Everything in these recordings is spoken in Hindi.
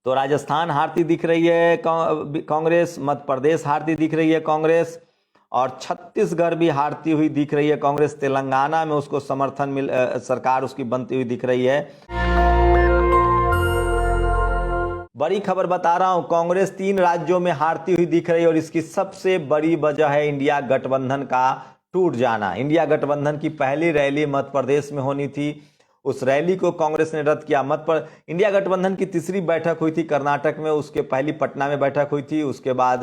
तो राजस्थान हारती दिख रही है कांग्रेस, मध्य प्रदेश हारती दिख रही है कांग्रेस, और छत्तीसगढ़ भी हारती हुई दिख रही है कांग्रेस। तेलंगाना में उसको समर्थन सरकार उसकी बनती हुई दिख रही है। बड़ी खबर बता रहा हूं, कांग्रेस 3 राज्यों में हारती हुई दिख रही है और इसकी सबसे बड़ी वजह है इंडिया गठबंधन का टूट जाना। इंडिया गठबंधन की पहली रैली मध्य प्रदेश में होनी थी, उस रैली को कांग्रेस ने रद्द किया। इंडिया गठबंधन की तीसरी बैठक हुई थी कर्नाटक में, उसके पहली पटना में बैठक हुई थी, उसके बाद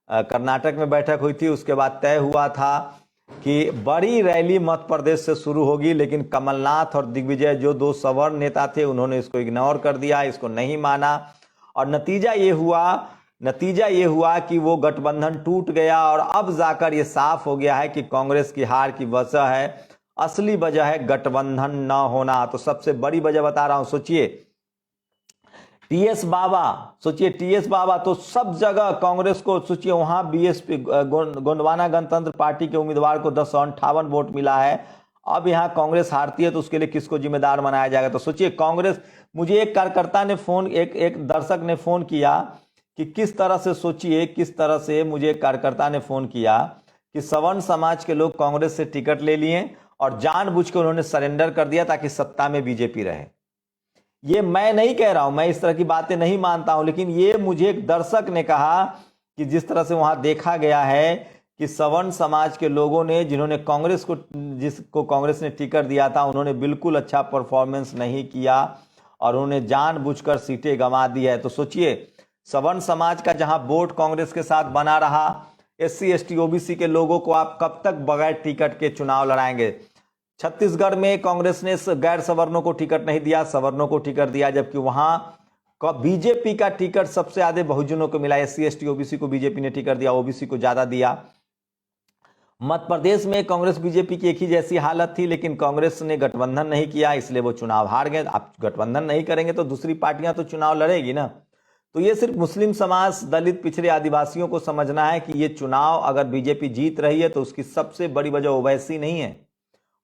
कर्नाटक में बैठक हुई थी। उसके बाद तय हुआ था कि बड़ी रैली मध्य प्रदेश से शुरू होगी, लेकिन कमलनाथ और दिग्विजय जो 2 सवर्ण नेता थे उन्होंने इसको इग्नोर कर दिया, इसको नहीं माना, और नतीजा ये हुआ कि वो गठबंधन टूट गया। और अब जाकर ये साफ हो गया है कि कांग्रेस की हार की वजह है, असली वजह है गठबंधन न होना। तो सबसे बड़ी वजह बता रहा हूं, सोचिए टीएस बाबा तो सब जगह कांग्रेस को, सोचिए वहां बीएसपी गोंडवाना गणतंत्र पार्टी के उम्मीदवार को 1058 वोट मिला है। अब यहां कांग्रेस हारती है तो उसके लिए किसको जिम्मेदार बनाया जाएगा? तो सोचिए कांग्रेस, मुझे एक कार्यकर्ता ने एक दर्शक ने फोन किया कि किस तरह से मुझे एक कार्यकर्ता ने फोन किया कि सवर्ण समाज के लोग कांग्रेस से टिकट ले लिए और जानबूझकर उन्होंने सरेंडर कर दिया ताकि सत्ता में बीजेपी रहे। ये मैं नहीं कह रहा हूं, मैं इस तरह की बातें नहीं मानता हूं, लेकिन ये मुझे एक दर्शक ने कहा कि जिस तरह से वहां देखा गया है कि सवर्ण समाज के लोगों ने, जिसको कांग्रेस ने टिकट दिया था, उन्होंने बिल्कुल अच्छा परफॉर्मेंस नहीं किया और उन्होंने जानबूझकर सीटें गंवा दी है। तो सोचिए सवर्ण समाज का जहां वोट कांग्रेस के साथ बना रहा, SC ST OBC के लोगों को आप कब तक बगैर टिकट के चुनाव लड़ाएंगे? छत्तीसगढ़ में कांग्रेस ने गैर सवर्णों को टिकट नहीं दिया, सवर्णों को टिकट दिया, जबकि वहां बीजेपी का टिकट सबसे ज्यादा बहुजनों को मिला। SC ST OBC को बीजेपी ने टिकट दिया, OBC को ज्यादा दिया। मध्य प्रदेश में कांग्रेस बीजेपी की एक ही जैसी हालत थी, लेकिन कांग्रेस ने गठबंधन नहीं किया, इसलिए वो चुनाव हार गए। आप गठबंधन नहीं करेंगे तो दूसरी पार्टियां तो चुनाव लड़ेगी ना। तो ये सिर्फ मुस्लिम समाज, दलित, पिछड़े आदिवासियों को समझना है कि ये चुनाव अगर बीजेपी जीत रही है तो उसकी सबसे बड़ी वजह ओवैसी नहीं है,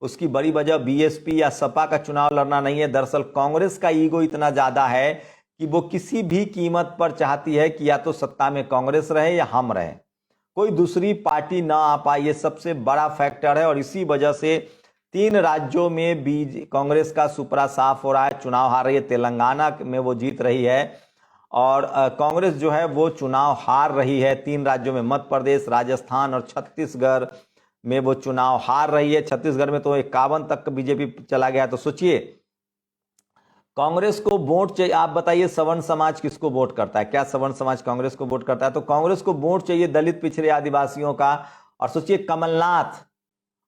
उसकी बड़ी वजह बीएसपी या सपा का चुनाव लड़ना नहीं है। दरअसल कांग्रेस का ईगो इतना ज्यादा है कि वो किसी भी कीमत पर चाहती है कि या तो सत्ता में कांग्रेस रहे या हम रहे, कोई दूसरी पार्टी ना आ पाए। ये सबसे बड़ा फैक्टर है और इसी वजह से 3 राज्यों में कांग्रेस का सुपरा साफ हो रहा है, चुनाव हार रही है। तेलंगाना में वो जीत रही है और कांग्रेस जो है वो चुनाव हार रही है 3 राज्यों में, मध्य प्रदेश, राजस्थान और छत्तीसगढ़ में वो चुनाव हार रही है। छत्तीसगढ़ में तो 51 तक बीजेपी चला गया। तो सोचिए कांग्रेस को वोट चाहिए। आप बताइए सवर्ण समाज किसको वोट करता है? क्या सवर्ण समाज कांग्रेस को वोट करता है? तो कांग्रेस को वोट चाहिए दलित, पिछड़े आदिवासियों का। और सोचिए कमलनाथ,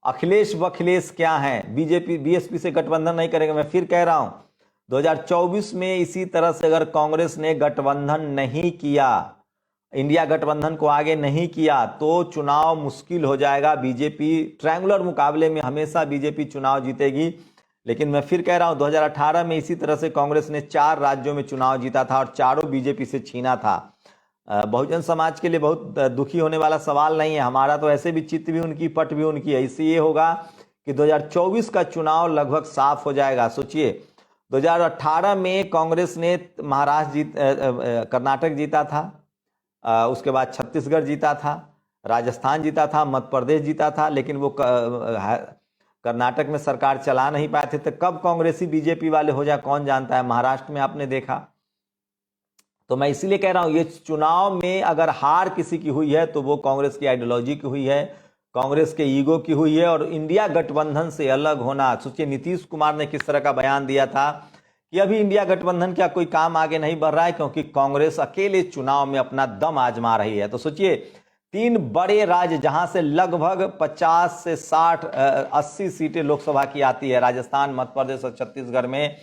अखिलेश क्या है? बीजेपी बीएसपी से गठबंधन नहीं करेंगे। मैं फिर कह रहा हूं 2024 में इसी तरह से अगर कांग्रेस ने गठबंधन नहीं किया, इंडिया गठबंधन को आगे नहीं किया, तो चुनाव मुश्किल हो जाएगा। बीजेपी ट्रायंगुलर मुकाबले में हमेशा बीजेपी चुनाव जीतेगी। लेकिन मैं फिर कह रहा हूं 2018 में इसी तरह से कांग्रेस ने 4 राज्यों में चुनाव जीता था और चारों बीजेपी से छीना था। बहुजन समाज के लिए बहुत दुखी होने वाला सवाल नहीं है, हमारा तो ऐसे भी चित्त भी उनकी, पट भी उनकी है। इससे ये होगा कि 2024 का चुनाव लगभग साफ हो जाएगा। सोचिए 2018 में कांग्रेस ने कर्नाटक जीता था, उसके बाद छत्तीसगढ़ जीता था, राजस्थान जीता था, मध्य प्रदेश जीता था, लेकिन वो कर्नाटक में सरकार चला नहीं पाए थे। तो कब कांग्रेसी बीजेपी वाले हो जाए कौन जानता है? महाराष्ट्र में आपने देखा। तो मैं इसीलिए कह रहा हूं ये चुनाव में अगर हार किसी की हुई है तो वो कांग्रेस की आइडियोलॉजी की हुई है, कांग्रेस के ईगो की हुई है और इंडिया गठबंधन से अलग होना। सोचिए नीतीश कुमार ने किस तरह का बयान दिया था कि अभी इंडिया गठबंधन का कोई काम आगे नहीं बढ़ रहा है क्योंकि कांग्रेस अकेले चुनाव में अपना दम आजमा रही है। तो सोचिए 3 बड़े राज्य जहां से लगभग 50 से 60 80 सीटें लोकसभा की आती है, राजस्थान, मध्य प्रदेश और छत्तीसगढ़ में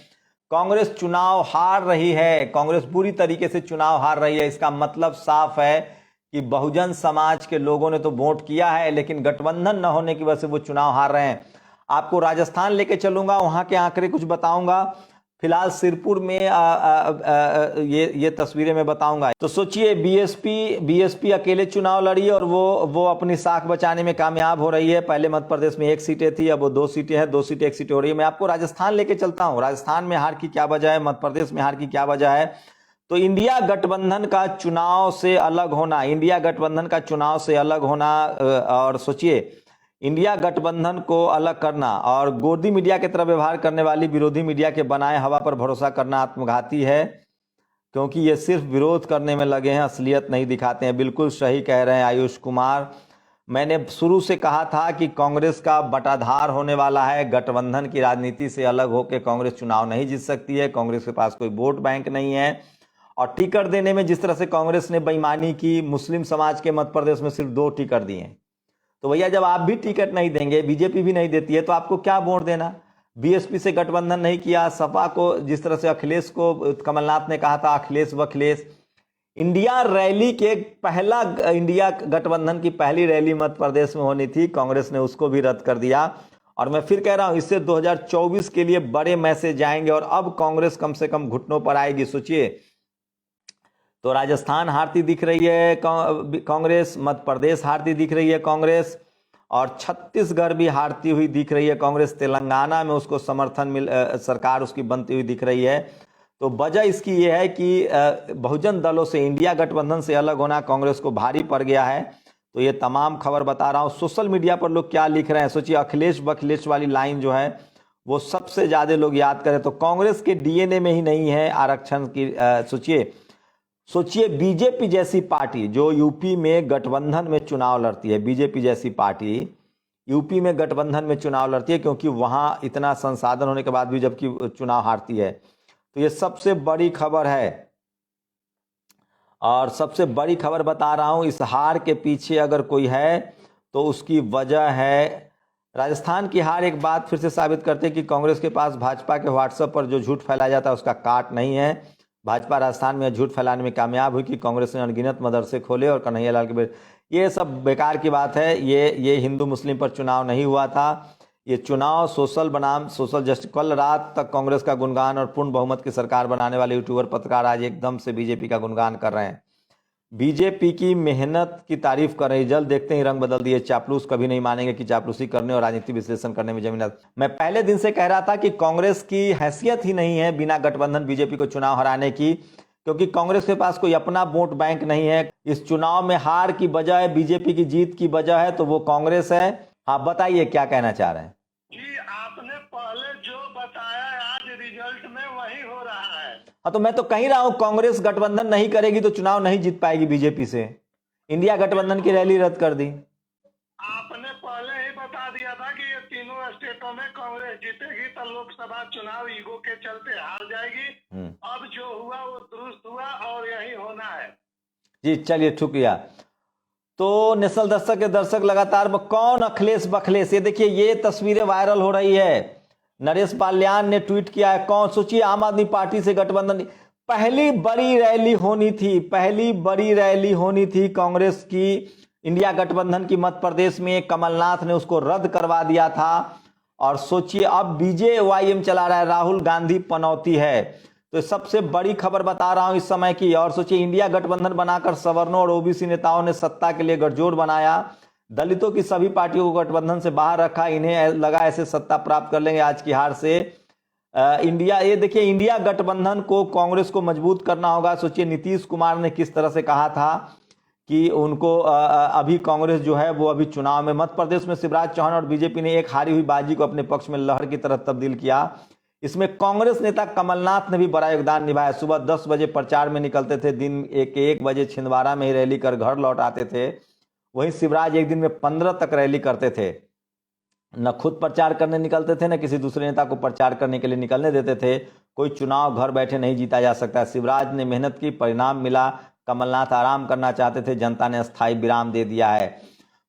कांग्रेस चुनाव हार रही है। कांग्रेस बुरी तरीके से चुनाव हार रही है। इसका मतलब साफ है कि बहुजन समाज के लोगों ने तो वोट किया है, लेकिन गठबंधन न होने की वजह से वो चुनाव हार रहे हैं। आपको राजस्थान लेके चलूंगा, वहां के आंकड़े कुछ बताऊंगा। फिलहाल सिरपुर में ये तस्वीरें मैं बताऊंगा। तो सोचिए बीएसपी अकेले चुनाव लड़ी और वो अपनी साख बचाने में कामयाब हो रही है। पहले मध्य प्रदेश में 1 सीटें थी, अब वो 2 सीटें हैं, 2 सीटें 1 सीट हो रही है। मैं आपको राजस्थान लेके चलता हूं, राजस्थान में हार की क्या वजह है, मध्य प्रदेश में हार की क्या वजह है। तो इंडिया गठबंधन का चुनाव से अलग होना, इंडिया गठबंधन का चुनाव से अलग होना, और सोचिए इंडिया गठबंधन को अलग करना और गोदी मीडिया की तरह व्यवहार करने वाली विरोधी मीडिया के बनाए हवा पर भरोसा करना आत्मघाती है, क्योंकि ये सिर्फ विरोध करने में लगे हैं, असलियत नहीं दिखाते हैं। बिल्कुल सही कह रहे हैं आयुष कुमार। मैंने शुरू से कहा था कि कांग्रेस का बटाधार होने वाला है, गठबंधन की राजनीति से अलग होकर कांग्रेस चुनाव नहीं जीत सकती है, कांग्रेस के पास कोई वोट बैंक नहीं है। और टिकट देने में जिस तरह से कांग्रेस ने बेईमानी की, मुस्लिम समाज के मध्य प्रदेश में सिर्फ 2 टिकट दिए। तो भैया जब आप भी टिकट नहीं देंगे, बीजेपी भी नहीं देती है, तो आपको क्या वोट देना। बीएसपी से गठबंधन नहीं किया, सपा को जिस तरह से अखिलेश को कमलनाथ ने कहा था अखिलेश वखिलेश, इंडिया रैली के पहला इंडिया गठबंधन की पहली रैली मध्य प्रदेश में होनी थी, कांग्रेस ने उसको भी रद्द कर दिया। और मैं फिर कह रहा हूं इससे 2024 के लिए बड़े मैसेज आएंगे और अब कांग्रेस कम से कम घुटनों पर आएगी। सोचिए, तो राजस्थान हारती दिख रही है कांग्रेस, मध्य प्रदेश हारती दिख रही है कांग्रेस, और छत्तीसगढ़ भी हारती हुई दिख रही है कांग्रेस, तेलंगाना में उसको समर्थन सरकार उसकी बनती हुई दिख रही है। तो वजह इसकी यह है कि बहुजन दलों से इंडिया गठबंधन से अलग होना कांग्रेस को भारी पड़ गया है। तो ये तमाम खबर बता रहा हूं। सोशल मीडिया पर लोग क्या लिख रहे हैं, सोचिए अखिलेश वखिलेश वाली लाइन जो है वो सबसे ज्यादा लोग याद करें तो कांग्रेस के डीएनए में ही नहीं है आरक्षण की। सोचिए बीजेपी जैसी पार्टी जो यूपी में गठबंधन में चुनाव लड़ती है, बीजेपी जैसी पार्टी यूपी में गठबंधन में चुनाव लड़ती है, क्योंकि वहां इतना संसाधन होने के बाद भी जबकि चुनाव हारती है। तो ये सबसे बड़ी खबर है और सबसे बड़ी खबर बता रहा हूं। इस हार के पीछे अगर कोई है तो उसकी वजह है राजस्थान की हार। एक बात फिर से साबित करते हैं कि कांग्रेस के पास भाजपा के व्हाट्सएप पर जो झूठ फैलाया जाता है उसका काट नहीं है। भाजपा राजस्थान में झूठ फैलाने में कामयाब हुई कि कांग्रेस ने अनगिनत मदरसे खोले और कन्हैया लाल के ये सब बेकार की बात है। ये हिंदू मुस्लिम पर चुनाव नहीं हुआ था, ये चुनाव सोशल बनाम सोशल जस्टिस। कल रात तक कांग्रेस का गुणगान और पूर्ण बहुमत की सरकार बनाने वाले यूट्यूबर पत्रकार आज एकदम से बीजेपी का गुणगान कर रहे हैं, बीजेपी की मेहनत की तारीफ कर रहे हैं। जल्द देखते ही रंग बदल दिए, चापलूस कभी नहीं मानेंगे कि चापलूसी करने और राजनीतिक विश्लेषण करने में जमीन। मैं पहले दिन से कह रहा था कि कांग्रेस की हैसियत ही नहीं है बिना गठबंधन बीजेपी को चुनाव हराने की, क्योंकि कांग्रेस के पास कोई अपना वोट बैंक नहीं है। इस चुनाव में हार की वजह है, बीजेपी की जीत की वजह है तो वो कांग्रेस है। आप बताइए क्या कहना चाह रहे हैं। जी, आपने पहले जो बताया आज रिजल्ट में वही हो रहा है। हाँ, तो मैं तो कह रहा हूं कांग्रेस गठबंधन नहीं करेगी तो चुनाव नहीं जीत पाएगी बीजेपी से। इंडिया गठबंधन की रैली रद्द कर दी। आपने पहले ही बता दिया था कि ये तीनों स्टेटों में कांग्रेस जीतेगी तो लोकसभा चुनाव ईगो के चलते हार जाएगी। अब जो हुआ वो दुरुस्त हुआ और यही होना है। जी चलिए शुक्रिया। तो नेशनल दस्तक के दर्शक लगातार कौन अखिलेश बखलेश, ये देखिए ये तस्वीरें वायरल हो रही है। नरेश पाल्यान ने ट्वीट किया है, कौन। सोचिए आम आदमी पार्टी से गठबंधन, पहली बड़ी रैली होनी थी, पहली बड़ी रैली होनी थी कांग्रेस की इंडिया गठबंधन की मध्य प्रदेश में, कमलनाथ ने उसको रद्द करवा दिया था। और सोचिए अब बीजेवाईएम चला रहा है, राहुल गांधी पनौती है। तो सबसे बड़ी खबर बता रहा हूं इस समय की। और सोचिए इंडिया गठबंधन बनाकर सवर्णों और ओबीसी नेताओं ने सत्ता के लिए गठजोड़ बनाया, दलितों की सभी पार्टियों को गठबंधन से बाहर रखा, इन्हें लगा ऐसे सत्ता प्राप्त कर लेंगे आज की हार से। ये देखिए इंडिया गठबंधन को कांग्रेस को मजबूत करना होगा। सोचिए नीतीश कुमार ने किस तरह से कहा था कि उनको अभी कांग्रेस जो है वो अभी चुनाव में, मध्य प्रदेश में शिवराज चौहान और बीजेपी ने एक हारी हुई बाजी को अपने पक्ष में लहर की तरह तब्दील किया। इसमें कांग्रेस नेता कमलनाथ ने भी बड़ा योगदान निभाया। सुबह 10 बजे प्रचार में निकलते थे, दिन 1 बजे छिंदवाड़ा में ही रैली कर घर लौट आते थे। वहीं शिवराज एक दिन में 15 तक रैली करते थे, न खुद प्रचार करने निकलते थे न किसी दूसरे नेता को प्रचार करने के लिए निकलने देते थे। कोई चुनाव घर बैठे नहीं जीता जा सकता। शिवराज ने मेहनत की, परिणाम मिला। कमलनाथ आराम करना चाहते थे, जनता ने अस्थायी विराम दे दिया है।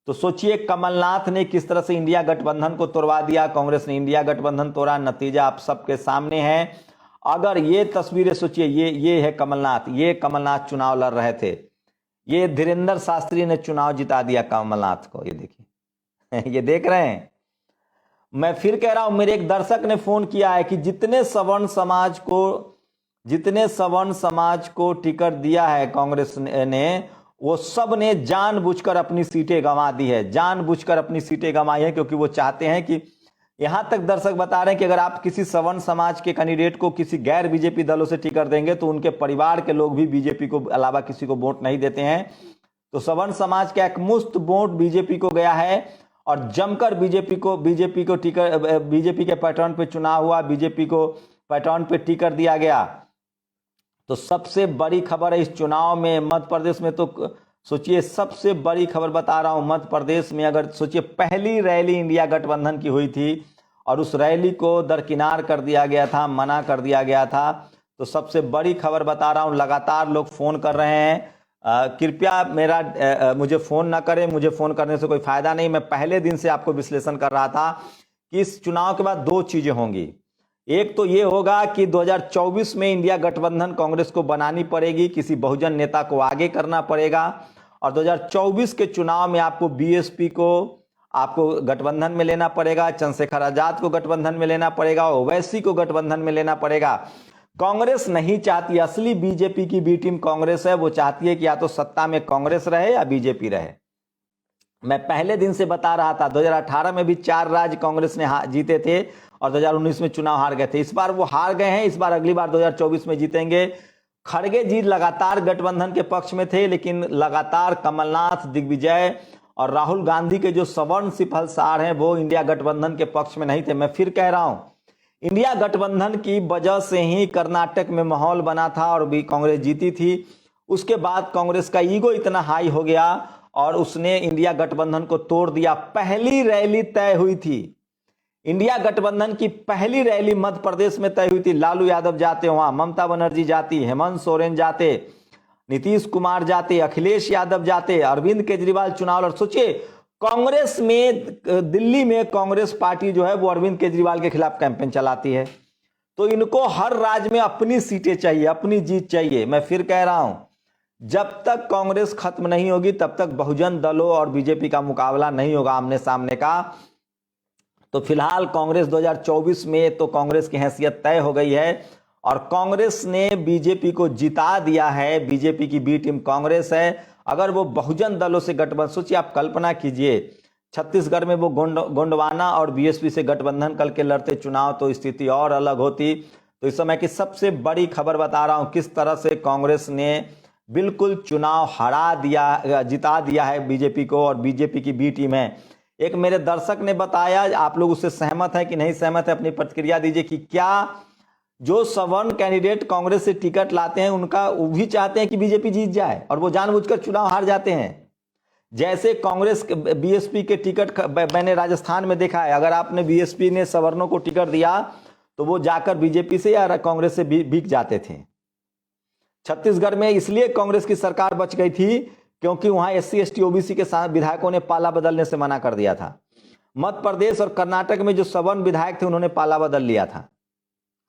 तो सोचिए कमलनाथ ने किस तरह से इंडिया गठबंधन को तोड़वा दिया, कांग्रेस ने इंडिया गठबंधन तोड़ा, नतीजा आप सबके सामने है। अगर ये तस्वीरें सोचिए, ये है कमलनाथ, ये कमलनाथ चुनाव लड़ रहे थे, ये धीरेन्द्र शास्त्री ने चुनाव जिता दिया कमलनाथ को। ये देखिए ये देख रहे हैं। मैं फिर कह रहा हूं, मेरे एक दर्शक ने फोन किया है कि जितने सवर्ण समाज को टिकट दिया है कांग्रेस ने, वो सब ने जानबूझकर अपनी सीटें गंवा दी है, जानबूझकर अपनी सीटें गंवाई है, क्योंकि वो चाहते हैं कि यहां तक दर्शक बता रहे हैं कि अगर आप किसी सवर्ण समाज के कैंडिडेट को किसी गैर बीजेपी दलों से टिकट देंगे तो उनके परिवार के लोग भी बीजेपी को अलावा किसी को वोट नहीं देते हैं। तो सवर्ण समाज का एकमुश्त वोट बीजेपी को गया है और जमकर बीजेपी को टिकट, बीजेपी के पैटर्न पे चुनाव हुआ, बीजेपी को पैटर्न पे टिकट दिया गया। तो सबसे बड़ी खबर है इस चुनाव में मध्य प्रदेश में, तो सोचिए सबसे बड़ी खबर बता रहा हूं मध्य प्रदेश में, अगर सोचिए पहली रैली इंडिया गठबंधन की हुई थी और उस रैली को दरकिनार कर दिया गया था, मना कर दिया गया था। तो सबसे बड़ी खबर बता रहा हूं, लगातार लोग फोन कर रहे हैं। कृपया मुझे फोन ना करें, मुझे फोन करने से कोई फायदा नहीं। मैं पहले दिन से आपको विश्लेषण कर रहा था कि इस चुनाव के बाद दो चीजें होंगी। एक तो ये होगा कि 2024 में इंडिया गठबंधन कांग्रेस को बनानी पड़ेगी, किसी बहुजन नेता को आगे करना पड़ेगा और 2024 के चुनाव में आपको बीएसपी को आपको गठबंधन में लेना पड़ेगा, चंद्रशेखर आजाद को गठबंधन में लेना पड़ेगा, ओवैसी को गठबंधन में लेना पड़ेगा। कांग्रेस नहीं चाहती, असली बीजेपी की बी टीम कांग्रेस है, वो चाहती है कि या तो सत्ता में कांग्रेस रहे या बीजेपी रहे। मैं पहले दिन से बता रहा था 2018 में भी 4 राज्य कांग्रेस ने जीते थे और 2019 में चुनाव हार गए थे। इस बार वो हार गए हैं, इस बार अगली बार 2024 में जीतेंगे। खड़गे जी लगातार गठबंधन के पक्ष में थे, लेकिन लगातार कमलनाथ, दिग्विजय और राहुल गांधी के जो सवर्ण सिपहलसार हैं वो इंडिया गठबंधन के पक्ष में नहीं थे। मैं फिर कह रहा हूं, इंडिया गठबंधन की वजह से ही कर्नाटक में माहौल बना था और भी कांग्रेस जीती थी। उसके बाद कांग्रेस का ईगो इतना हाई हो गया और उसने इंडिया गठबंधन को तोड़ दिया। पहली रैली तय हुई थी, इंडिया गठबंधन की पहली रैली मध्य प्रदेश में तय हुई थी। लालू यादव जाते वहां, ममता बनर्जी जाती, हेमंत सोरेन जाते, नीतीश कुमार जाते, अखिलेश यादव जाते, अरविंद केजरीवाल चुनाव। और सोचिए कांग्रेस में, दिल्ली में कांग्रेस पार्टी जो है वो अरविंद केजरीवाल के खिलाफ कैंपेन चलाती है। तो इनको हर राज्य में अपनी सीटें चाहिए, अपनी जीत चाहिए। मैं फिर कह रहा हूं, जब तक कांग्रेस खत्म नहीं होगी तब तक बहुजन दलों और बीजेपी का मुकाबला नहीं होगा आमने सामने का। तो फिलहाल कांग्रेस 2024 में तो कांग्रेस की हैसियत तय हो गई है और कांग्रेस ने बीजेपी को जिता दिया है। बीजेपी की बी टीम कांग्रेस है। अगर वो बहुजन दलों से गठबंधन, सोचिए आप कल्पना कीजिए छत्तीसगढ़ में वो गोंडवाना और बीएसपी से गठबंधन करके लड़ते चुनाव तो स्थिति और अलग होती। तो इस समय की सबसे बड़ी खबर बता रहा हूं किस तरह से कांग्रेस ने बिल्कुल चुनाव हरा दिया, जिता दिया है बीजेपी को और बीजेपी की बी टीम है। एक मेरे दर्शक ने बताया, आप लोग उससे सहमत है कि नहीं सहमत है, अपनी प्रतिक्रिया दीजिए कि क्या जो सवर्ण कैंडिडेट कांग्रेस से टिकट लाते हैं उनका वो भी चाहते हैं कि बीजेपी जीत जाए और वो जानबूझकर चुनाव हार जाते हैं। जैसे कांग्रेस बीएसपी के टिकट मैंने राजस्थान में देखा है, अगर आपने बीएसपी ने सवर्णों को टिकट दिया तो वो जाकर बीजेपी से या कांग्रेस से बिक जाते थे। छत्तीसगढ़ में इसलिए कांग्रेस की सरकार बच गई थी क्योंकि वहां एससी एसटी ओबीसी के साथ विधायकों ने पाला बदलने से मना कर दिया था। मध्य प्रदेश और कर्नाटक में जो सवर्ण विधायक थे उन्होंने पाला बदल लिया था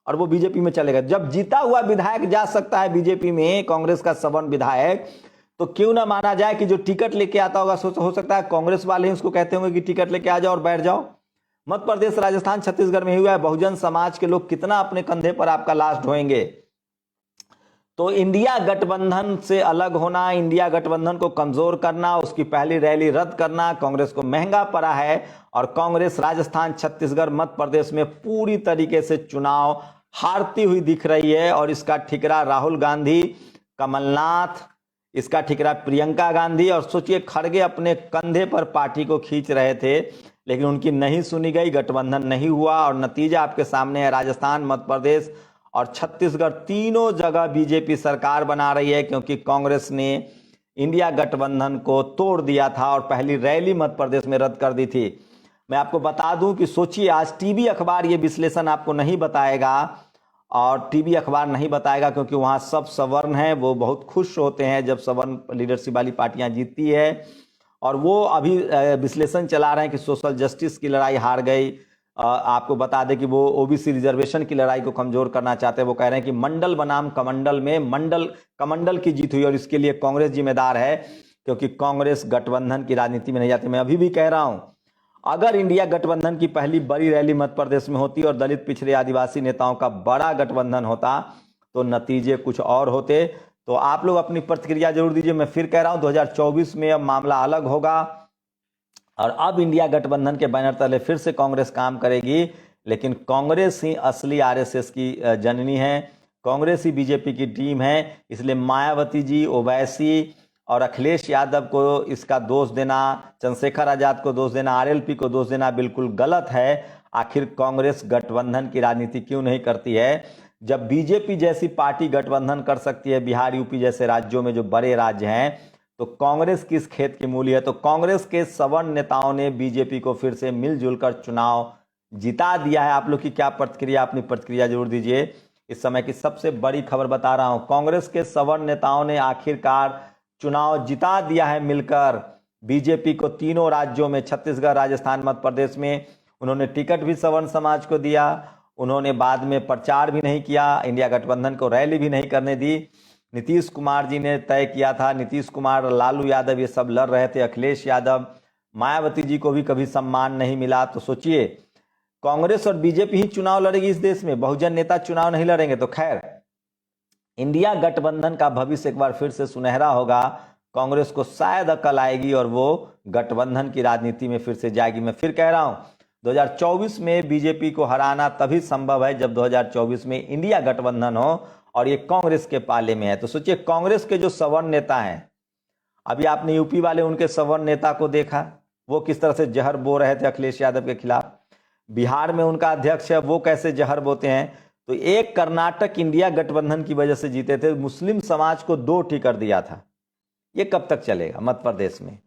और वो बीजेपी में चले गए। जब जीता हुआ विधायक जा सकता है बीजेपी में, कांग्रेस का सवर्ण विधायक, तो क्यों ना माना जाए कि जो टिकट लेके आता होगा हो सकता है कांग्रेस वाले ही उसको कहते होंगे कि टिकट लेके आ जाओ और बैठ जाओ। मध्य प्रदेश, राजस्थान, छत्तीसगढ़ में हुआ है। बहुजन समाज के लोग कितना अपने कंधे पर आपका लाश ढोएंगे। तो इंडिया गठबंधन से अलग होना, इंडिया गठबंधन को कमजोर करना, उसकी पहली रैली रद्द करना कांग्रेस को महंगा पड़ा है और कांग्रेस राजस्थान, छत्तीसगढ़, मध्य प्रदेश में पूरी तरीके से चुनाव हारती हुई दिख रही है। और इसका ठिकरा राहुल गांधी, कमलनाथ, इसका ठिकरा प्रियंका गांधी और सोचिए खड़गे अपने कंधे पर पार्टी को खींच रहे थे लेकिन उनकी नहीं सुनी गई, गठबंधन नहीं हुआ और नतीजा आपके सामने है। राजस्थान, मध्य प्रदेश और छत्तीसगढ़ तीनों जगह बीजेपी सरकार बना रही है क्योंकि कांग्रेस ने इंडिया गठबंधन को तोड़ दिया था और पहली रैली मध्य प्रदेश में रद्द कर दी थी। मैं आपको बता दूं कि सोचिए आज टीवी अखबार ये विश्लेषण आपको नहीं बताएगा और टीवी अखबार नहीं बताएगा क्योंकि वहां सब सवर्ण हैं, वो बहुत खुश होते हैं जब सवर्ण लीडरशिप वाली पार्टियां जीतती है और वो अभी विश्लेषण चला रहे हैं कि सोशल जस्टिस की लड़ाई हार गई। आपको बता दें कि वो ओबीसी रिजर्वेशन की लड़ाई को कमजोर करना चाहते हैं। वो कह रहे हैं कि मंडल बनाम कमंडल में कमंडल की जीत हुई और इसके लिए कांग्रेस जिम्मेदार है क्योंकि कांग्रेस गठबंधन की राजनीति में नहीं जाती। मैं अभी भी कह रहा हूं, अगर इंडिया गठबंधन की पहली बड़ी रैली मध्य प्रदेश में होती और दलित, पिछड़े, आदिवासी नेताओं का बड़ा गठबंधन होता तो नतीजे कुछ और होते। तो आप लोग अपनी प्रतिक्रिया जरूर दीजिए। मैं फिर कह रहा हूं 2024 में अब मामला अलग होगा। और अब इंडिया गठबंधन के बैनर तले फिर से कांग्रेस काम करेगी, लेकिन कांग्रेस ही असली आरएसएस की जननी है, कांग्रेस ही बीजेपी की टीम है। इसलिए मायावती जी, ओवैसी और अखिलेश यादव को इसका दोष देना, चंद्रशेखर आजाद को दोष देना, आरएलपी को दोष देना बिल्कुल गलत है। आखिर कांग्रेस गठबंधन की राजनीति क्यों नहीं करती है? जब बीजेपी जैसी पार्टी गठबंधन कर सकती है बिहार, यूपी जैसे राज्यों में जो बड़े राज्य हैं, तो कांग्रेस किस खेत की मूली है? तो कांग्रेस के सवर्ण नेताओं ने बीजेपी को फिर से मिलजुल कर चुनाव जिता दिया है। आप लोग की क्या प्रतिक्रिया? अपनी प्रतिक्रिया जरूर दीजिए। इस समय की सबसे बड़ी खबर बता रहा हूं, कांग्रेस के सवर्ण नेताओं ने आखिरकार चुनाव जिता दिया है मिलकर बीजेपी को तीनों राज्यों में, छत्तीसगढ़, राजस्थान, मध्य प्रदेश में। उन्होंने टिकट भी सवर्ण समाज को दिया, उन्होंने बाद में प्रचार भी नहीं किया, इंडिया गठबंधन को रैली भी नहीं करने दी। नीतीश कुमार जी ने तय किया था, नीतीश कुमार, लालू यादव ये सब लड़ रहे थे, अखिलेश यादव, मायावती जी को भी कभी सम्मान नहीं मिला। तो सोचिए, कांग्रेस और बीजेपी ही चुनाव लड़ेगी इस देश में, बहुजन नेता चुनाव नहीं लड़ेंगे। तो खैर, इंडिया गठबंधन का भविष्य एक बार फिर से सुनहरा होगा। कांग्रेस को शायद अकल आएगी और वो गठबंधन की राजनीति में फिर से जाएगी। मैं फिर कह रहा हूं, 2024 में बीजेपी को हराना तभी संभव है जब 2024 में इंडिया गठबंधन हो और ये कांग्रेस के पाले में है। तो सोचिए, कांग्रेस के जो सवर्ण नेता हैं, अभी आपने यूपी वाले उनके सवर्ण नेता को देखा, वो किस तरह से जहर बो रहे थे अखिलेश यादव के खिलाफ। बिहार में उनका अध्यक्ष है, वो कैसे जहर बोते हैं। तो एक कर्नाटक इंडिया गठबंधन की वजह से जीते थे, मुस्लिम समाज को 2 टिकट दिया था। ये कब तक चलेगा मध्य प्रदेश में?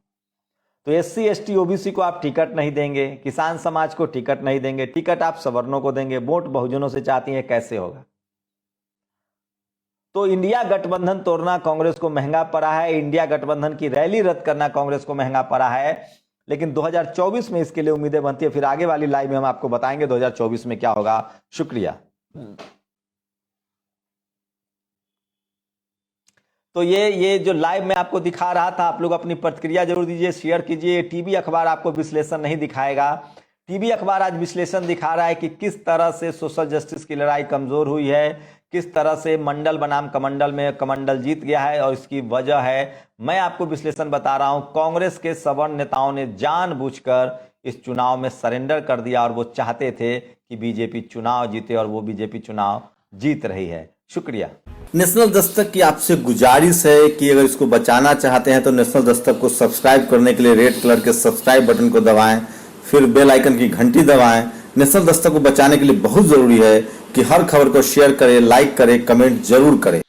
तो SC ST OBC को आप टिकट नहीं देंगे, किसान समाज को टिकट नहीं देंगे, टिकट आप सवर्णों को देंगे, वोट बहुजनों से चाहती हैं, कैसे होगा? तो इंडिया गठबंधन तोड़ना कांग्रेस को महंगा पड़ा है, इंडिया गठबंधन की रैली रद्द करना कांग्रेस को महंगा पड़ा है। लेकिन 2024 में इसके लिए उम्मीदें बनती है। फिर आगे वाली लाइव में हम आपको बताएंगे 2024 में क्या होगा। शुक्रिया। तो ये जो लाइव में आपको दिखा रहा था, आप लोग अपनी प्रतिक्रिया जरूर दीजिए, शेयर कीजिए। टीवी अखबार आपको विश्लेषण नहीं दिखाएगा, टीवी अखबार आज विश्लेषण दिखा रहा है कि किस तरह से सोशल जस्टिस की लड़ाई कमजोर हुई है, किस तरह से मंडल बनाम कमंडल में कमंडल जीत गया है, और इसकी वजह है, मैं आपको विश्लेषण बता रहा हूं, कांग्रेस के सवर्ण नेताओं ने जानबूझकर इस चुनाव में सरेंडर कर दिया और वो चाहते थे कि बीजेपी चुनाव जीते, और वो बीजेपी चुनाव जीत रही है। शुक्रिया। नेशनल दस्तक की आपसे गुजारिश है कि अगर इसको बचाना चाहते हैं तो नेशनल दस्तक को सब्सक्राइब करने के लिए रेड कलर के सब्सक्राइब बटन को दबाएं, फिर बेल आइकन की घंटी दबाएं। नेशनल दस्तक को बचाने के लिए बहुत जरूरी है कि हर खबर को शेयर करें, लाइक करें, कमेंट जरूर करें।